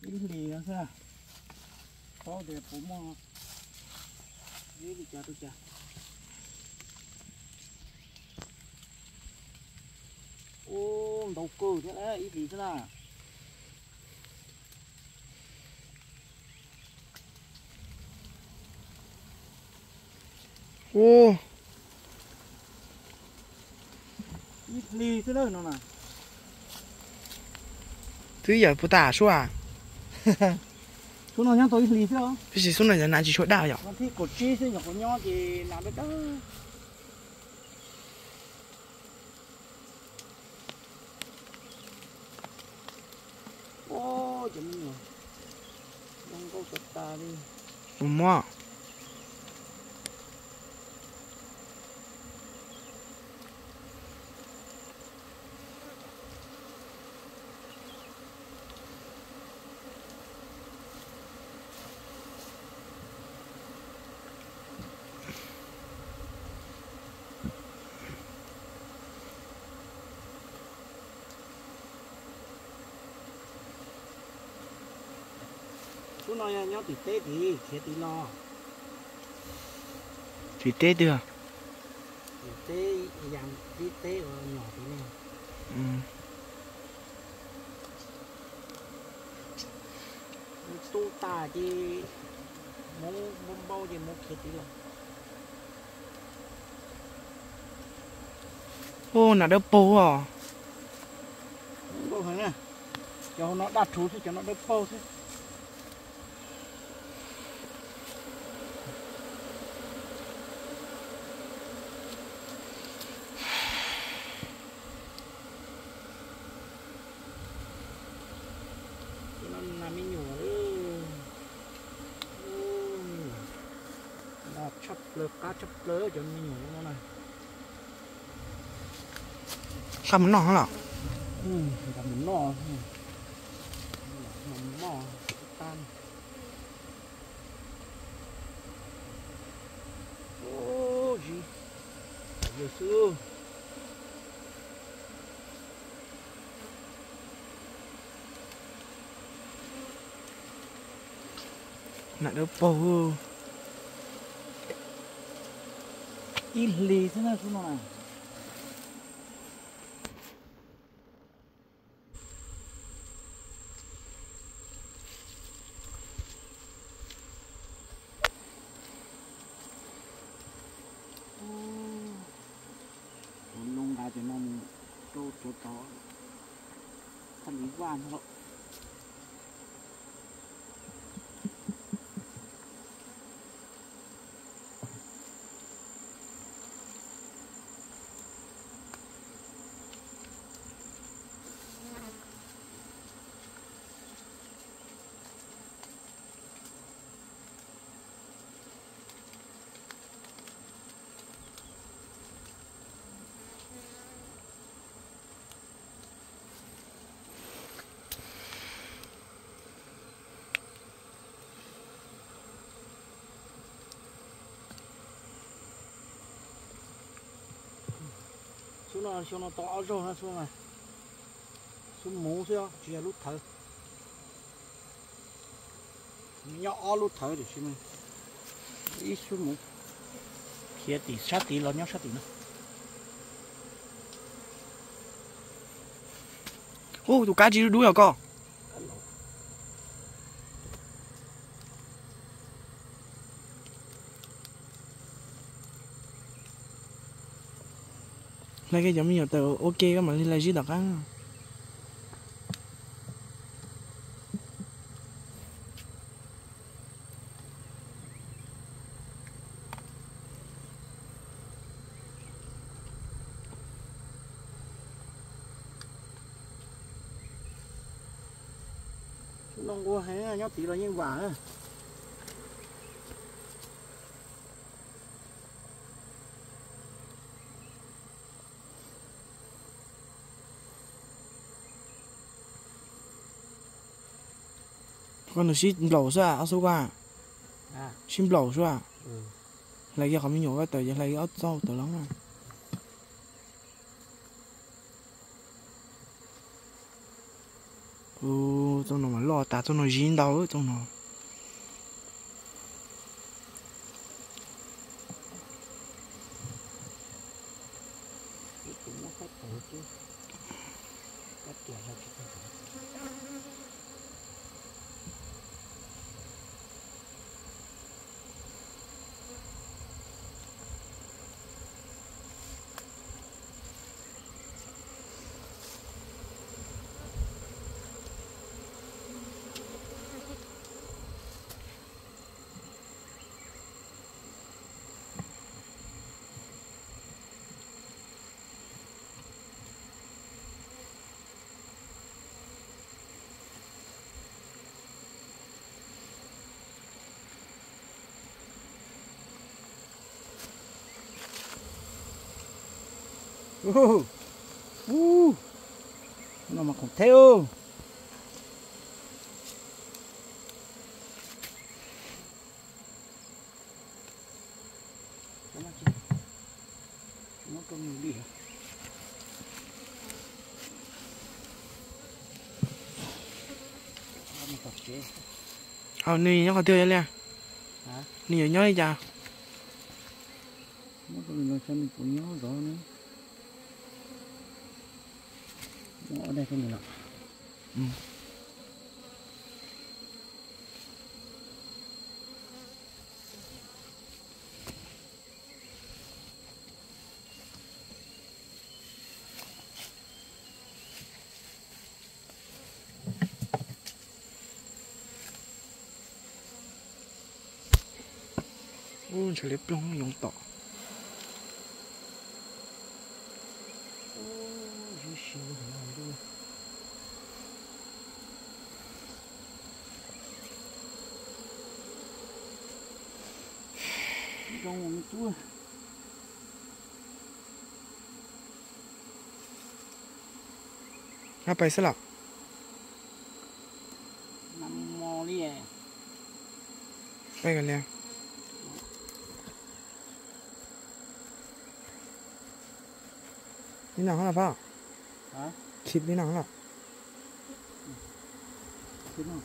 Đi lì nó sao? Có đẹp của mò. Đi đi tôi chả. Ô, đầu cơ thế đấy, ít lì thế nào? Ô, ít lì thế đấy nó nè. thứ giờ phụ tả số à? Số nào nhá tôi ít lì thế không? Cái gì số này là nãy chỉ chỗ đào vậy? Còn thì cột chi thế nhỏ của nhỏ thì làm được đó. Ô, chấm nhiều. Đang có sụt ta đi. Mò. Số nào nhá thì tết thì kia tí lo. Thì tết được. Tết dạng tí tết nhỏ tí này. Tu ta chứ muốn bao chứ muốn kia tí lo. Ô, nó đỡ bố à? Bố hả nè. Cho nó đặt thú thì cho nó đỡ bố chứ. Chắp lơ cá chắp lơ cho mình nhổ nó này. Sao muốn nọ hả? Làm muốn nọ. Muốn nọ tan. Ô gì? Giờ xưa. Nó đỡ bố. Ít lì thế này xuống nào. Lông gà cho nó chỗ to. Thân lý van thôi. Xuống nó to rồi ha xuống này. Xuống mũ xíu, chỉ là lút thở. Nhỏ lút thở để xem này. Ít xuống mũ. Kia tí sát tí lo nhóc sát tí nữa. Ô, tụi cá chỉ đuôi hả con? Lấy cái giống như tờ ok cái mà đi lấy gì đặc á. Nó có hé nhóc tí là như vả á. Con nó xin lẩu ra, áo số qua. Xin lẩu ra. Lấy cái không nhiều cái tờ lấy cái áo rau tờ lắm rồi. trong nó mà lo ta trong nó dính đâu trong nó nó phải tổ chứ cắt tỉa ra chứ không nó mà không theo nó có nhiều đi hả nó tập chế nì nhóc tiêu vậy hả nì ở nhóc đi chà nó có mình nói sao mình cũng nhớ rõ nữa nó ở đây cái này nọ chỉ lấy plong dùng tỏ trong một túiไปสลับ nằm mò đi à ไปกันเลยนี่หนังเหรอพ่อ hả คลิปนี่หนังเหรอ thế nào